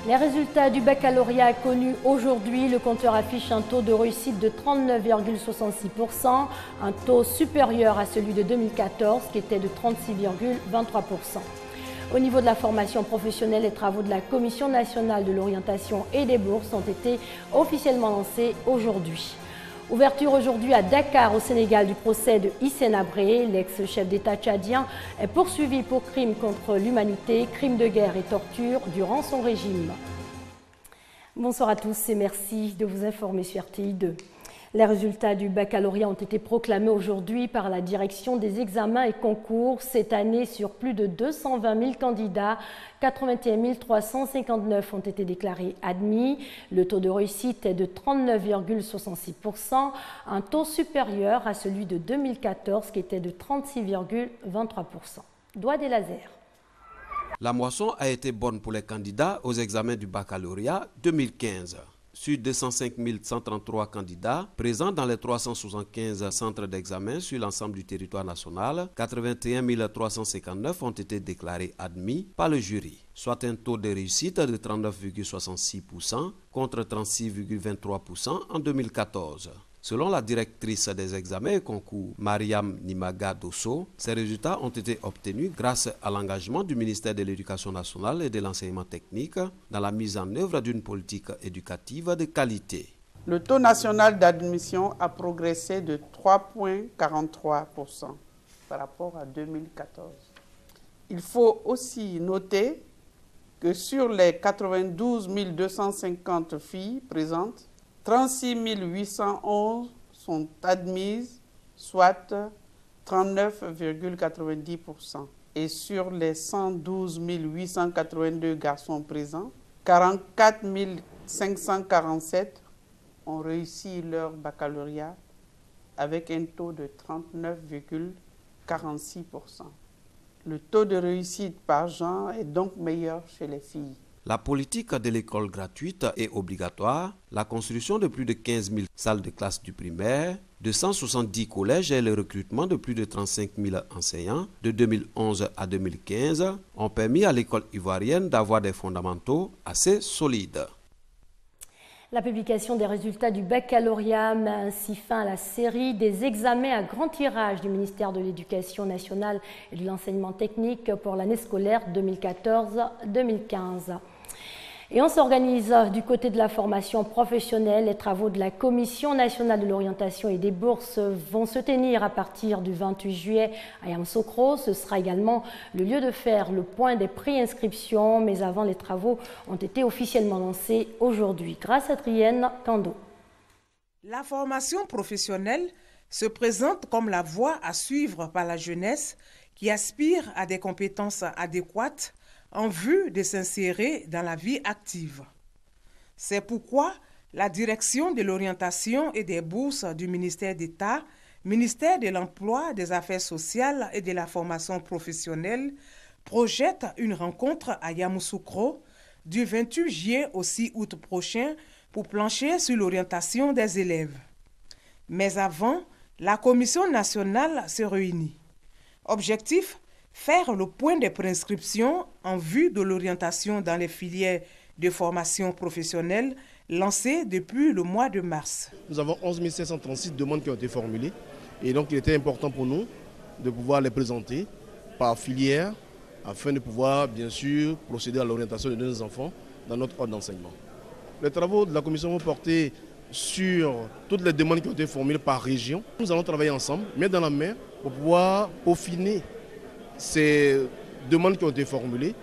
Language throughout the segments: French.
Les résultats du baccalauréat connus aujourd'hui, le compteur affiche un taux de réussite de 39,66%, un taux supérieur à celui de 2014 qui était de 36,23%. Au niveau de la formation professionnelle, les travaux de la Commission nationale de l'orientation et des bourses ont été officiellement lancés aujourd'hui. Ouverture aujourd'hui à Dakar, au Sénégal, du procès de Hissène Habré. L'ex-chef d'État tchadien est poursuivi pour crimes contre l'humanité, crimes de guerre et torture durant son régime. Bonsoir à tous et merci de vous informer sur RTI2. Les résultats du baccalauréat ont été proclamés aujourd'hui par la direction des examens et concours. Cette année, sur plus de 220 000 candidats, 81 359 ont été déclarés admis. Le taux de réussite est de 39,66%, un taux supérieur à celui de 2014 qui était de 36,23%. Doigt des lasers. La moisson a été bonne pour les candidats aux examens du baccalauréat 2015. Sur 205 133 candidats présents dans les 375 centres d'examen sur l'ensemble du territoire national, 81 359 ont été déclarés admis par le jury, soit un taux de réussite de 39,66% contre 36,23% en 2014. Selon la directrice des examens et concours, Mariam Nimaga Dosso, ces résultats ont été obtenus grâce à l'engagement du ministère de l'Éducation nationale et de l'enseignement technique dans la mise en œuvre d'une politique éducative de qualité. Le taux national d'admission a progressé de 3,43% par rapport à 2014. Il faut aussi noter que sur les 92 250 filles présentes, 36 811 sont admises, soit 39,90%. Et sur les 112 882 garçons présents, 44 547 ont réussi leur baccalauréat avec un taux de 39,46%. Le taux de réussite par genre est donc meilleur chez les filles. La politique de l'école gratuite et obligatoire, la construction de plus de 15 000 salles de classe du primaire, de 170 collèges et le recrutement de plus de 35 000 enseignants de 2011 à 2015 ont permis à l'école ivoirienne d'avoir des fondamentaux assez solides. La publication des résultats du baccalauréat met ainsi fin à la série des examens à grand tirage du ministère de l'Éducation nationale et de l'enseignement technique pour l'année scolaire 2014-2015. Et on s'organise du côté de la formation professionnelle. Les travaux de la Commission nationale de l'orientation et des bourses vont se tenir à partir du 28 juillet à Yamoussoukro. Ce sera également le lieu de faire le point des pré-inscriptions. Mais avant, les travaux ont été officiellement lancés aujourd'hui grâce à Trienne Kando. La formation professionnelle se présente comme la voie à suivre par la jeunesse qui aspire à des compétences adéquates en vue de s'insérer dans la vie active. C'est pourquoi la Direction de l'orientation et des bourses du ministère d'État, ministère de l'Emploi, des Affaires sociales et de la formation professionnelle projette une rencontre à Yamoussoukro du 28 juillet au 6 août prochain pour plancher sur l'orientation des élèves. Mais avant, la Commission nationale se réunit. Objectif: faire le point de préinscription en vue de l'orientation dans les filières de formation professionnelle lancées depuis le mois de mars. Nous avons 11 736 demandes qui ont été formulées et donc il était important pour nous de pouvoir les présenter par filière afin de pouvoir bien sûr procéder à l'orientation de nos enfants dans notre ordre d'enseignement. Les travaux de la commission vont porter sur toutes les demandes qui ont été formulées par région. Nous allons travailler ensemble, main dans la main, pour pouvoir peaufiner ces demandes qui ont été formulées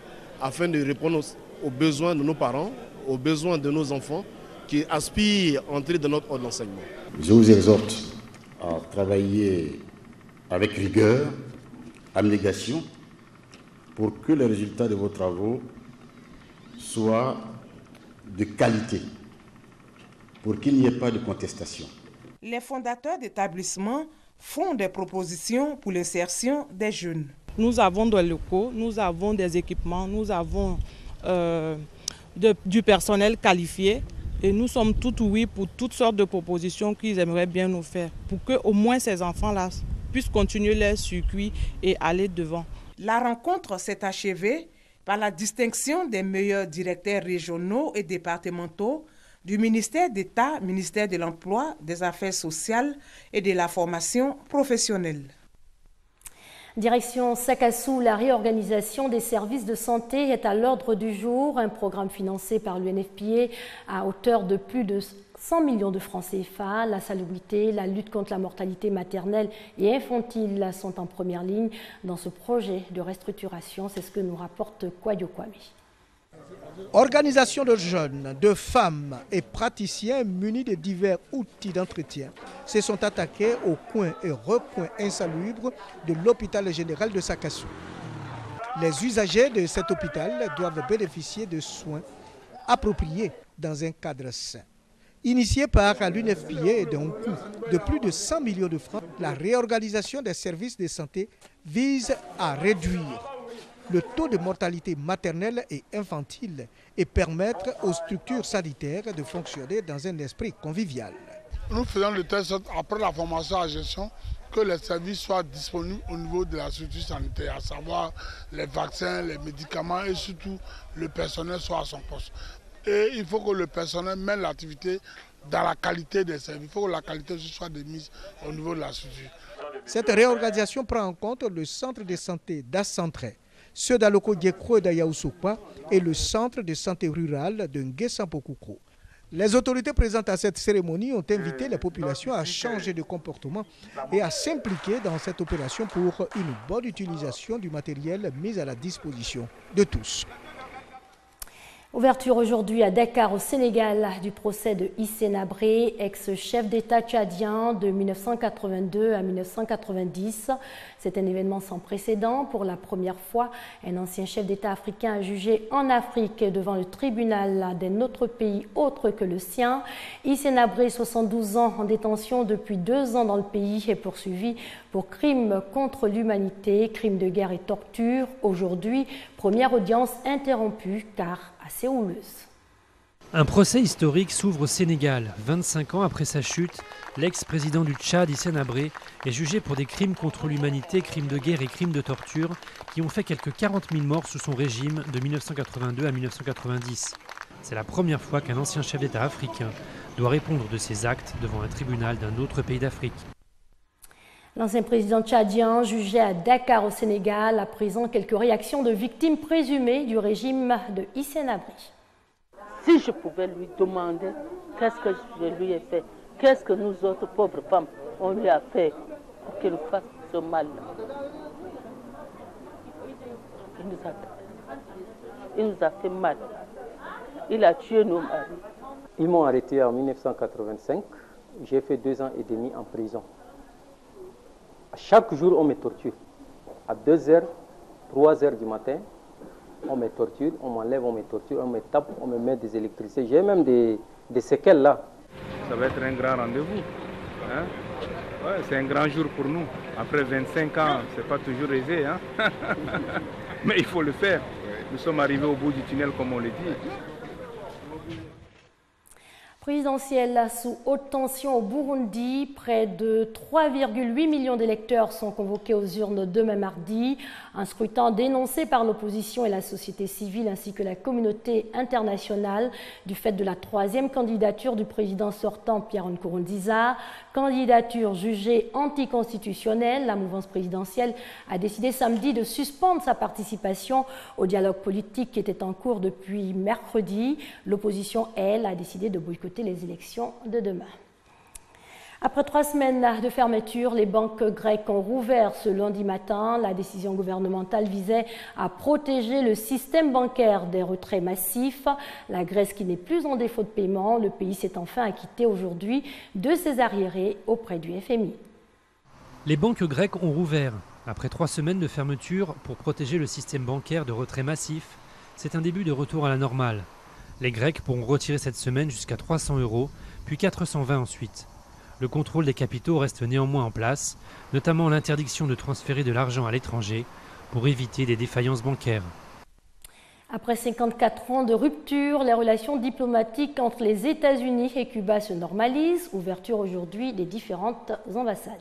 afin de répondre aux besoins de nos parents, aux besoins de nos enfants qui aspirent à entrer dans notre ordre d'enseignement. Je vous exhorte à travailler avec rigueur, abnégation, pour que les résultats de vos travaux soient de qualité, pour qu'il n'y ait pas de contestation. Les fondateurs d'établissements font des propositions pour l'insertion des jeunes. Nous avons des locaux, nous avons des équipements, nous avons du personnel qualifié et nous sommes tout ouïs pour toutes sortes de propositions qu'ils aimeraient bien nous faire pour que au moins ces enfants-là puissent continuer leur circuit et aller devant. La rencontre s'est achevée par la distinction des meilleurs directeurs régionaux et départementaux du ministère d'État, ministère de l'Emploi, des Affaires sociales et de la formation professionnelle. Direction Sakassou, la réorganisation des services de santé est à l'ordre du jour. Un programme financé par l'UNFPA à hauteur de plus de 100 millions de francs CFA. La salubrité, la lutte contre la mortalité maternelle et infantile sont en première ligne dans ce projet de restructuration. C'est ce que nous rapporte Kwayo Kwame. Organisation de jeunes, de femmes et praticiens munis de divers outils d'entretien se sont attaqués aux coins et recoins insalubres de l'hôpital général de Sakassou. Les usagers de cet hôpital doivent bénéficier de soins appropriés dans un cadre sain. Initiée par l'UNFPA et d'un coût de plus de 100 millions de francs, la réorganisation des services de santé vise à réduire le taux de mortalité maternelle et infantile et permettre aux structures sanitaires de fonctionner dans un esprit convivial. Nous faisons de telle sorte, après la formation à gestion, que les services soient disponibles au niveau de la structure sanitaire, à savoir les vaccins, les médicaments et surtout le personnel soit à son poste. Et il faut que le personnel mène l'activité dans la qualité des services. Il faut que la qualité soit démise au niveau de la structure. Cette réorganisation prend en compte le centre de santé d'Assantré, ceux d'Aloko Diekro et d'Ayaoussoukwa et le centre de santé rurale de Nguessampokoukro. Les autorités présentes à cette cérémonie ont invité les populations à changer de comportement et à s'impliquer dans cette opération pour une bonne utilisation du matériel mis à la disposition de tous. Ouverture aujourd'hui à Dakar, au Sénégal, du procès de Hissène Habré, ex-chef d'État tchadien de 1982 à 1990. C'est un événement sans précédent. Pour la première fois, un ancien chef d'État africain est jugé en Afrique devant le tribunal d'un autre pays autre que le sien. Hissène Habré, 72 ans, en détention depuis 2 ans dans le pays, est poursuivi pour crimes contre l'humanité, crimes de guerre et torture. Aujourd'hui, première audience interrompue car assez houleuse. Un procès historique s'ouvre au Sénégal. 25 ans après sa chute, l'ex-président du Tchad, Hissène Habré, est jugé pour des crimes contre l'humanité, crimes de guerre et crimes de torture qui ont fait quelques 40 000 morts sous son régime de 1982 à 1990. C'est la première fois qu'un ancien chef d'État africain doit répondre de ses actes devant un tribunal d'un autre pays d'Afrique. L'ancien président tchadien jugé à Dakar au Sénégal, à présent quelques réactions de victimes présumées du régime de Hissène Habré. Si je pouvais lui demander qu'est-ce que je lui ai fait, qu'est-ce que nous autres pauvres femmes on lui a fait pour qu'il nous fasse ce mal-là. Il nous a fait mal. Il a tué nos maris. Ils m'ont arrêté en 1985. J'ai fait 2 ans et demi en prison. Chaque jour, on me torture. À 2h, 3h du matin, on me torture, on m'enlève, on me torture, on me tape, on me met des électricités. J'ai même des séquelles là. Ça va être un grand rendez-vous. Hein? Ouais, c'est un grand jour pour nous. Après 25 ans, c'est pas toujours aisé. Hein? Mais il faut le faire. Nous sommes arrivés au bout du tunnel, comme on le dit. Présidentielle sous haute tension au Burundi, près de 3,8 millions d'électeurs sont convoqués aux urnes demain mardi. Un scrutin dénoncé par l'opposition et la société civile ainsi que la communauté internationale du fait de la 3e candidature du président sortant Pierre Nkurunziza. Candidature jugée anticonstitutionnelle, la mouvance présidentielle a décidé samedi de suspendre sa participation au dialogue politique qui était en cours depuis mercredi. L'opposition, elle, a décidé de boycotter les élections de demain. Après 3 semaines de fermeture, les banques grecques ont rouvert ce lundi matin. La décision gouvernementale visait à protéger le système bancaire des retraits massifs. La Grèce qui n'est plus en défaut de paiement, le pays s'est enfin acquitté aujourd'hui de ses arriérés auprès du FMI. Les banques grecques ont rouvert. Après 3 semaines de fermeture pour protéger le système bancaire de retraits massifs, c'est un début de retour à la normale. Les Grecs pourront retirer cette semaine jusqu'à 300 €, puis 420 ensuite. Le contrôle des capitaux reste néanmoins en place, notamment l'interdiction de transférer de l'argent à l'étranger pour éviter des défaillances bancaires. Après 54 ans de rupture, les relations diplomatiques entre les États-Unis et Cuba se normalisent. Ouverture aujourd'hui des différentes ambassades.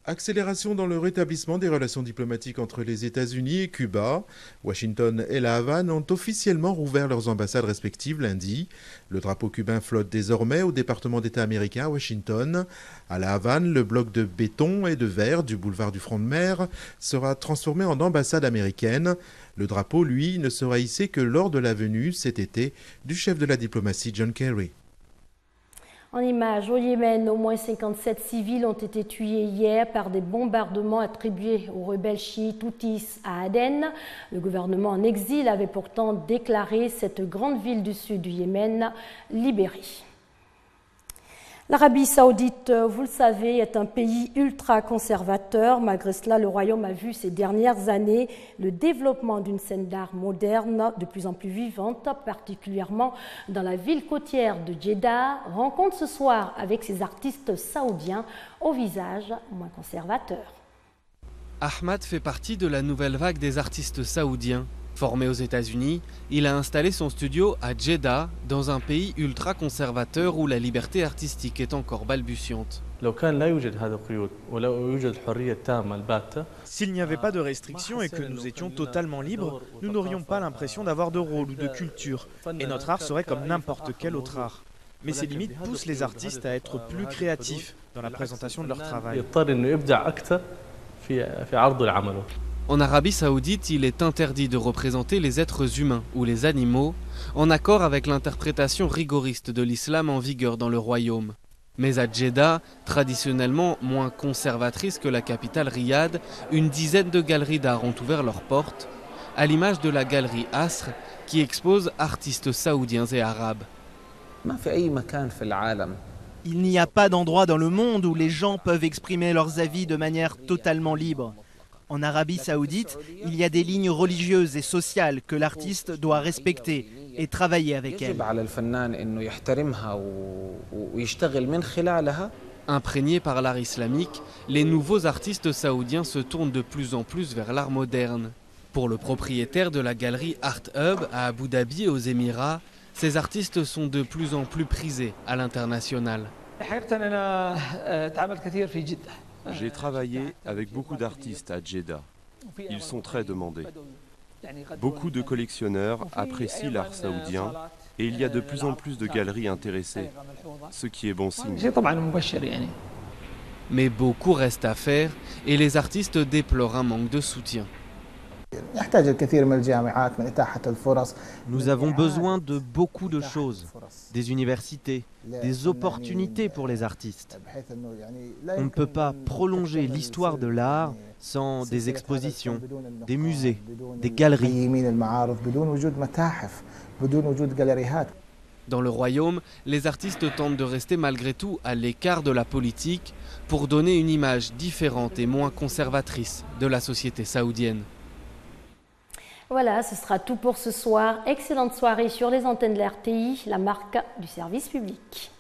Accélération dans le rétablissement des relations diplomatiques entre les États-Unis et Cuba. Washington et La Havane ont officiellement rouvert leurs ambassades respectives lundi. Le drapeau cubain flotte désormais au département d'État américain à Washington. À La Havane, le bloc de béton et de verre du boulevard du Front de Mer sera transformé en ambassade américaine. Le drapeau, lui, ne sera hissé que lors de la venue cet été du chef de la diplomatie John Kerry. En image, au Yémen, au moins 57 civils ont été tués hier par des bombardements attribués aux rebelles chiites Houthis à Aden. Le gouvernement en exil avait pourtant déclaré cette grande ville du sud du Yémen libérée. L'Arabie saoudite, vous le savez, est un pays ultra-conservateur. Malgré cela, le royaume a vu ces dernières années le développement d'une scène d'art moderne de plus en plus vivante, particulièrement dans la ville côtière de Jeddah. Rencontre ce soir avec ces artistes saoudiens au visage moins conservateur. Ahmad fait partie de la nouvelle vague des artistes saoudiens. Formé aux États-Unis, il a installé son studio à Jeddah, dans un pays ultra-conservateur où la liberté artistique est encore balbutiante. S'il n'y avait pas de restrictions et que nous étions totalement libres, nous n'aurions pas l'impression d'avoir de rôle ou de culture, et notre art serait comme n'importe quel autre art. Mais ces limites poussent les artistes à être plus créatifs dans la présentation de leur travail. En Arabie saoudite, il est interdit de représenter les êtres humains ou les animaux, en accord avec l'interprétation rigoriste de l'islam en vigueur dans le royaume. Mais à Jeddah, traditionnellement moins conservatrice que la capitale Riyad, une dizaine de galeries d'art ont ouvert leurs portes, à l'image de la galerie Asr, qui expose artistes saoudiens et arabes. Il n'y a pas d'endroit dans le monde où les gens peuvent exprimer leurs avis de manière totalement libre. En Arabie saoudite, il y a des lignes religieuses et sociales que l'artiste doit respecter et travailler avec elles. Imprégnés par l'art islamique, les nouveaux artistes saoudiens se tournent de plus en plus vers l'art moderne. Pour le propriétaire de la galerie Art Hub à Abu Dhabi et aux Émirats, ces artistes sont de plus en plus prisés à l'international. J'ai travaillé avec beaucoup d'artistes à Jeddah. Ils sont très demandés. Beaucoup de collectionneurs apprécient l'art saoudien et il y a de plus en plus de galeries intéressées, ce qui est bon signe. Mais beaucoup reste à faire et les artistes déplorent un manque de soutien. Nous avons besoin de beaucoup de choses, des universités, des opportunités pour les artistes. On ne peut pas prolonger l'histoire de l'art sans des expositions, des musées, des galeries. Dans le royaume, les artistes tentent de rester malgré tout à l'écart de la politique pour donner une image différente et moins conservatrice de la société saoudienne. Voilà, ce sera tout pour ce soir. Excellente soirée sur les antennes de l'RTI, la marque du service public.